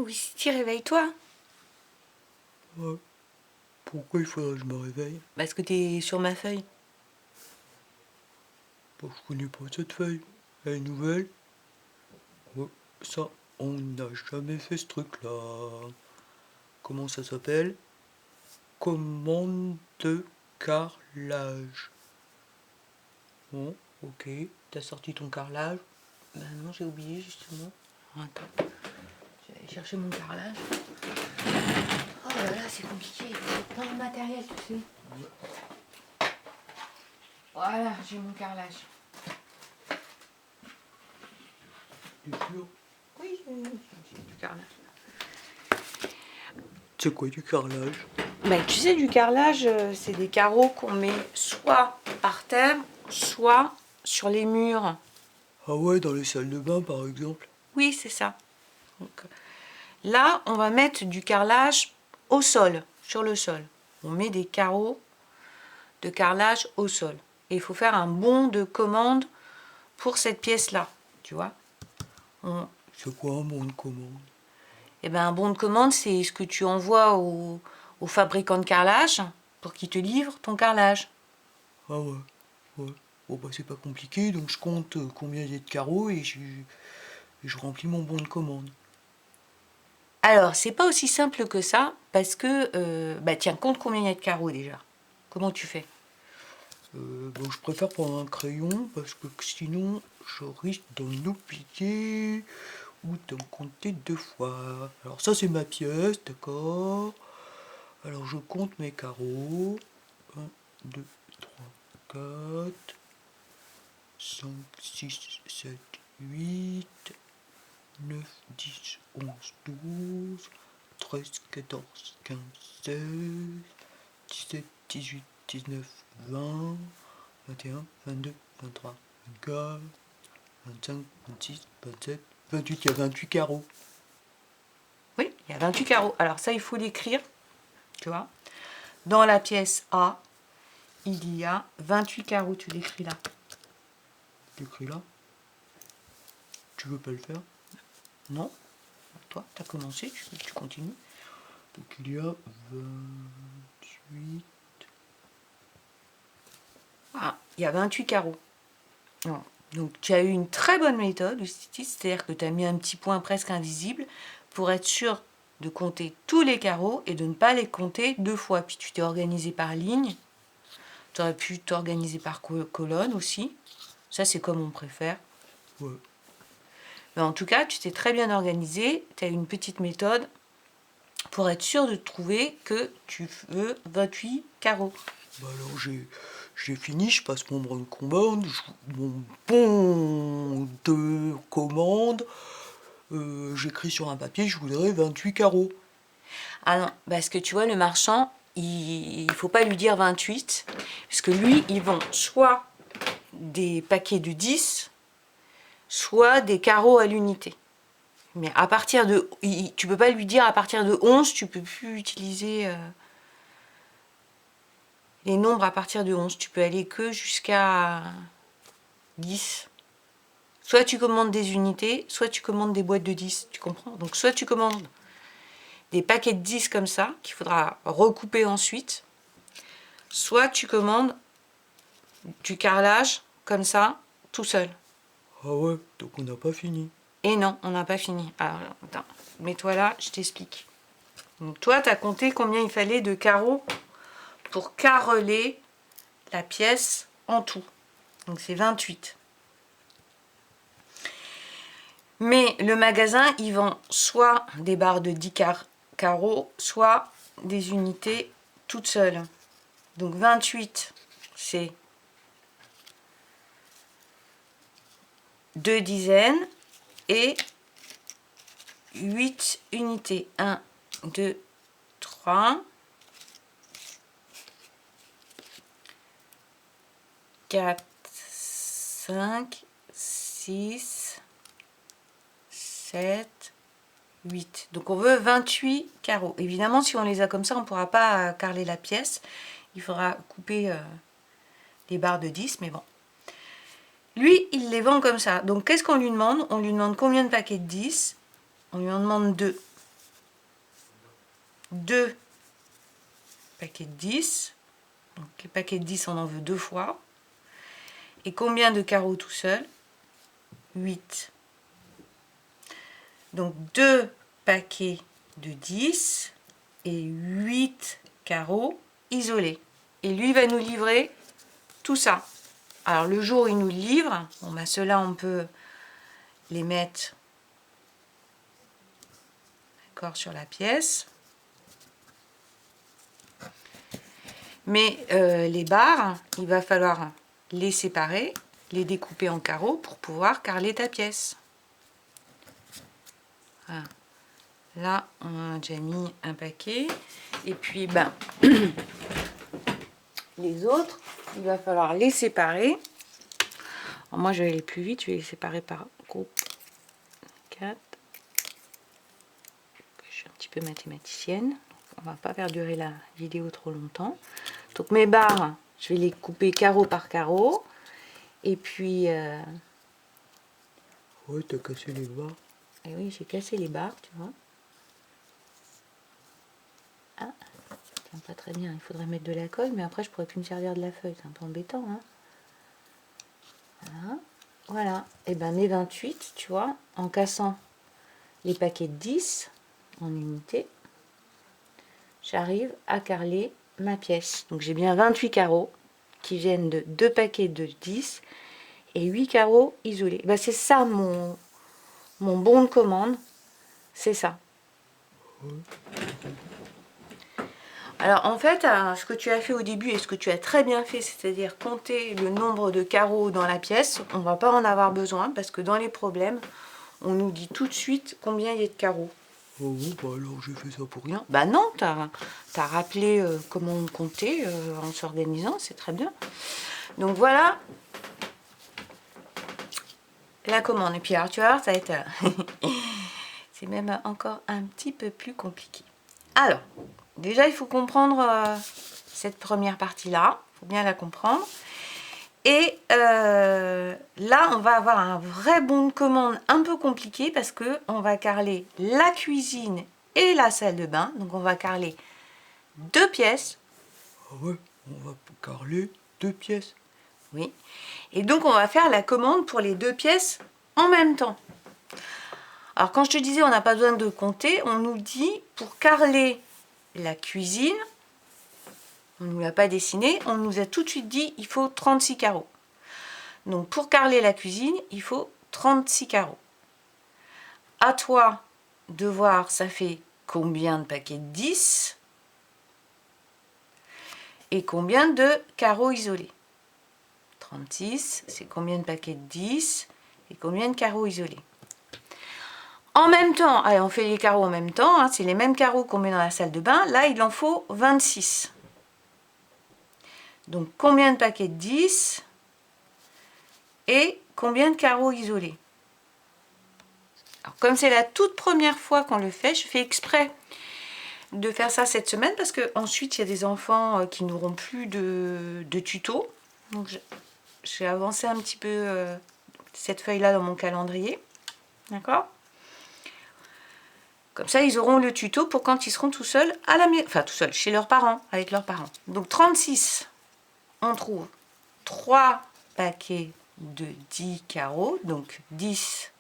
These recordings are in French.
Wistiti, réveille-toi. Ouais. Pourquoi il faudrait que je me réveille? Parce que t'es sur ma feuille. Bah, je connais pas cette feuille. Elle est nouvelle? Ouais, ça, on n'a jamais fait ce truc-là. Comment ça s'appelle? Commande de carrelage. Bon, ok. T'as sorti ton carrelage? Ben non, j'ai oublié justement. Attends, je vais aller chercher mon carrelage. Oh là là, c'est compliqué. C'est plein de matériel, tu sais. Voilà, j'ai mon carrelage. T'es sûr? Oui, j'ai du carrelage. C'est quoi du carrelage? Ben, tu sais, du carrelage, c'est des carreaux qu'on met soit par terre, soit sur les murs. Ah ouais, dans les salles de bain par exemple. Oui, c'est ça. Donc, là, on va mettre du carrelage au sol, sur le sol. On met des carreaux de carrelage au sol. Et il faut faire un bon de commande pour cette pièce-là, tu vois. C'est quoi un bon de commande? Eh ben, un bon de commande, c'est ce que tu envoies au fabricant de carrelage pour qu'il te livre ton carrelage. Ah ouais, ouais. Bon bah c'est pas compliqué, donc je compte combien il y a de carreaux et je remplis mon bon de commande. Alors, c'est pas aussi simple que ça, parce que, bah tiens, compte combien il y a de carreaux déjà. Comment tu fais? Bon, je préfère prendre un crayon parce que sinon je risque d'en oublier ou d'en compter deux fois. Alors ça c'est ma pièce, d'accord. Alors je compte mes carreaux. 1, 2, 3, 4, 5, 6, 7, 8, 9, 10, 11, 12, 13, 14, 15, 16, 17, 18, 19, 20, 21, 22, 23, 24, 25, 26, 27, 28. Il y a 28 carreaux. Oui, il y a 28 carreaux. Alors ça, il faut l'écrire, tu vois. Dans la pièce A, il y a 28 carreaux, tu l'écris là. T'écris là. Tu veux pas le faire? Non? Toi, tu as commencé, tu continues. Donc il y a 28. Ah, il y a 28 carreaux. Non. Donc tu as eu une très bonne méthode, c'est-à-dire que tu as mis un petit point presque invisible pour être sûr de compter tous les carreaux et de ne pas les compter deux fois. Puis tu t'es organisé par ligne. Tu aurais pu t'organiser par colonne aussi. Ça, c'est comme on préfère. Ouais. Mais en tout cas, tu t'es très bien organisé. Tu as une petite méthode pour être sûr de trouver que tu veux 28 carreaux. Bah alors j'ai fini, je passe mon bon de commande, mon bon de commande, j'écris sur un papier, je voudrais 28 carreaux. Ah non, parce que tu vois, le marchand, il ne faut pas lui dire 28, parce que lui, il vend soit des paquets de 10, soit des carreaux à l'unité. Mais à partir de... Tu peux pas lui dire à partir de 11, tu peux plus utiliser les nombres à partir de 11. Tu peux aller que jusqu'à 10. Soit tu commandes des unités, soit tu commandes des boîtes de 10, tu comprends? Donc soit tu commandes des paquets de 10 comme ça, qu'il faudra recouper ensuite, soit tu commandes du carrelage comme ça, tout seul. Ah ouais, donc on n'a pas fini. Et non, on n'a pas fini. Alors, attends, mets-toi là, je t'explique. Donc toi, tu as compté combien il fallait de carreaux pour carreler la pièce en tout. Donc c'est 28. Mais le magasin, il vend soit des barres de 10 carreaux, soit des unités toutes seules. Donc 28, c'est 2 dizaines et 8 unités. 1, 2, 3, 4, 5, 6, 7, 8. Donc on veut 28 carreaux. Évidemment, si on les a comme ça, on ne pourra pas carreler la pièce. Il faudra couper les barres de 10, mais bon. Lui, il les vend comme ça. Donc qu'est-ce qu'on lui demande? On lui demande combien de paquets de 10? On lui en demande 2. 2 paquets de 10. Donc les paquets de 10, on en veut 2 fois. Et combien de carreaux tout seul? 8. Donc 2 paquets de 10 et 8 carreaux isolés. Et lui va nous livrer tout ça. Alors le jour où il nous le livre, bon ben ceux-là on peut les mettre sur la pièce. Mais les barres, il va falloir les séparer, les découper en carreaux pour pouvoir carreler ta pièce. Voilà. Là, on a déjà mis un paquet. Et puis, ben, les autres, il va falloir les séparer. Alors, moi, je vais aller plus vite, je vais les séparer par groupe 4. Je suis un petit peu mathématicienne. On va pas faire durer la vidéo trop longtemps. Donc mes barres, je vais les couper carreau par carreau. Et puis... Ouais, t'as cassé les barres. Et oui, j'ai cassé les barres, tu vois. Ah, ça tient pas très bien. Il faudrait mettre de la colle, mais après je pourrais plus me servir de la feuille. C'est un peu embêtant, hein. Voilà. Voilà. Et ben mes 28, tu vois, en cassant les paquets de 10 en unité, j'arrive à carreler ma pièce. Donc j'ai bien 28 carreaux qui viennent de 2 paquets de 10 et 8 carreaux isolés. Ben, c'est ça mon bon de commande. C'est ça. Alors en fait, ce que tu as fait au début et ce que tu as très bien fait, c'est-à-dire compter le nombre de carreaux dans la pièce, on ne va pas en avoir besoin parce que dans les problèmes, on nous dit tout de suite combien il y a de carreaux. Oh bon, bah alors j'ai fait ça pour rien. Bah non, tu as rappelé comment on comptait en s'organisant, c'est très bien. Donc voilà la commande. Et puis alors tu vas voir, ça va être... c'est même encore un petit peu plus compliqué. Alors, déjà il faut comprendre cette première partie-là, il faut bien la comprendre. Et là, on va avoir un vrai bon de commande un peu compliqué parce que on va carreler la cuisine et la salle de bain. Donc on va carreler 2 pièces. Ah ouais, on va carreler 2 pièces. Oui. Et donc on va faire la commande pour les 2 pièces en même temps. Alors quand je te disais on n'a pas besoin de compter, on nous dit pour carreler la cuisine, on ne nous l'a pas dessiné, on nous a tout de suite dit il faut 36 carreaux. Donc pour carreler la cuisine, il faut 36 carreaux. À toi de voir ça fait combien de paquets de 10 et combien de carreaux isolés. 36, c'est combien de paquets de 10 et combien de carreaux isolés. En même temps, allez, on fait les carreaux en même temps, hein, c'est les mêmes carreaux qu'on met dans la salle de bain. Là, il en faut 26. Donc, combien de paquets de 10 et combien de carreaux isolés. Alors, comme c'est la toute première fois qu'on le fait, je fais exprès de faire ça cette semaine parce que ensuite il y a des enfants qui n'auront plus de tuto. Donc, j'ai avancé un petit peu cette feuille-là dans mon calendrier. D'accord ? Comme ça, ils auront le tuto pour quand ils seront tout seuls à la maison, enfin tout seuls, chez leurs parents, avec leurs parents. Donc 36, on trouve 3 paquets de 10 carreaux, donc 10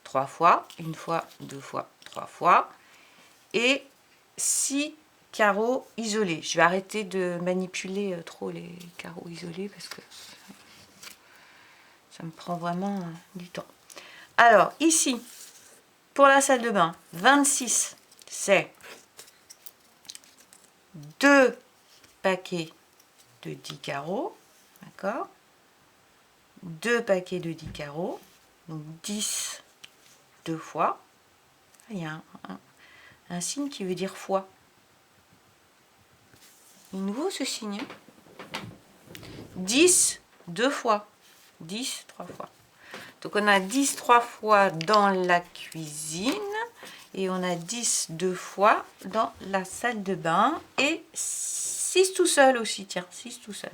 3 fois, 1 fois, 2 fois, 3 fois, et 6 carreaux isolés. Je vais arrêter de manipuler trop les carreaux isolés parce que ça me prend vraiment du temps. Alors ici, pour la salle de bain, 26, c'est 2 paquets de 10 carreaux, d'accord ? 2 paquets de 10 carreaux, donc 10 2 fois. Il y a un signe qui veut dire fois. Il est nouveau ce signe. 10 2 fois, 10 3 fois. Donc on a 10 3 fois dans la cuisine et on a 10 2 fois dans la salle de bain et 6 tout seul aussi, tiens, 6 tout seul.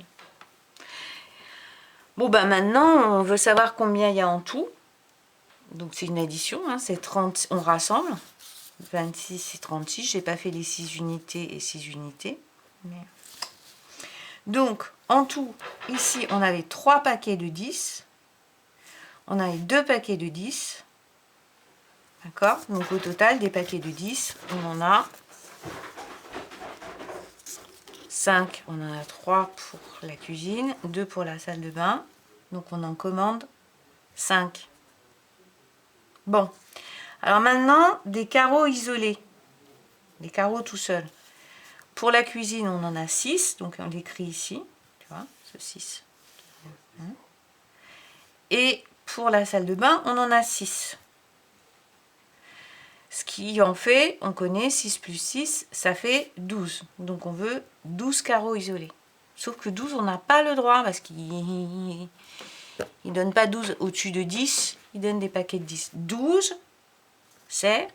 Bon ben maintenant on veut savoir combien il y a en tout. Donc c'est une addition, hein, c'est 30, on rassemble. 26 et 36. J'ai pas fait les 6 unités et 6 unités. Mais... Donc, en tout, ici, on avait 3 paquets de 10. On avait 2 paquets de 10. D'accord? Donc, au total, des paquets de 10, on en a 5. On en a 3 pour la cuisine, 2 pour la salle de bain. Donc, on en commande 5. Bon. Alors maintenant, des carreaux isolés. Des carreaux tout seuls. Pour la cuisine, on en a 6. Donc, on l'écrit ici. Tu vois, ce 6. Et pour la salle de bain, on en a 6. Ce qui en fait, on connaît 6 plus 6, ça fait 12. Donc on veut 12 carreaux isolés. Sauf que 12, on n'a pas le droit parce qu'il ne donne pas 12 au-dessus de 10. Il donne des paquets de 10. 12, c'est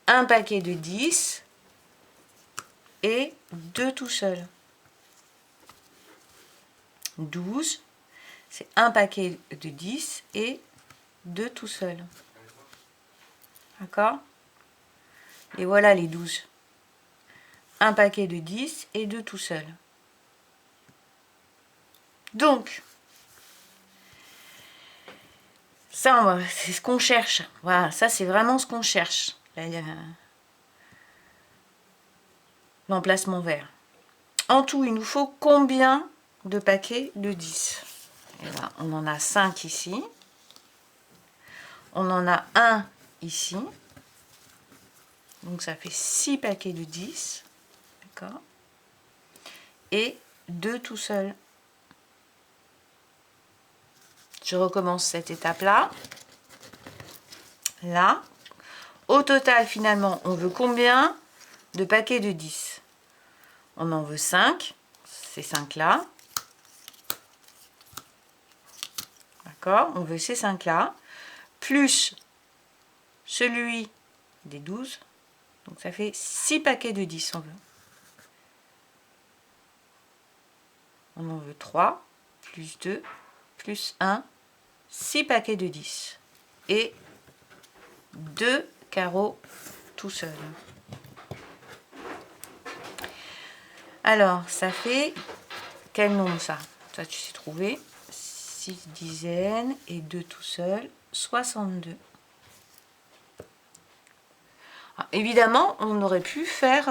un paquet de 10 et 2 tout seuls. 12, c'est un paquet de 10 et 2 tout seuls. D'accord? Et voilà les 12. Un paquet de 10 et 2 tout seuls. Donc, ça, c'est ce qu'on cherche. Voilà, ça, c'est vraiment ce qu'on cherche. L'emplacement vert. En tout, il nous faut combien de paquets de 10? Et là, on en a 5 ici. On en a un ici. Donc, ça fait 6 paquets de 10. D'accord? Et 2 tout seuls. Je recommence cette étape-là. Là. Au total, finalement, on veut combien de paquets de 10? On en veut 5. Ces 5-là. D'accord? On veut ces 5-là. Plus celui des 12. Donc, ça fait 6 paquets de 10, on veut. On en veut 3, plus 2, plus 1, 6 paquets de 10. Et 2 carreaux tout seuls. Alors, ça fait quel nombre ça? Ça, tu sais trouver. 6 dizaines et 2 tout seuls, 62. Alors, évidemment, on aurait pu faire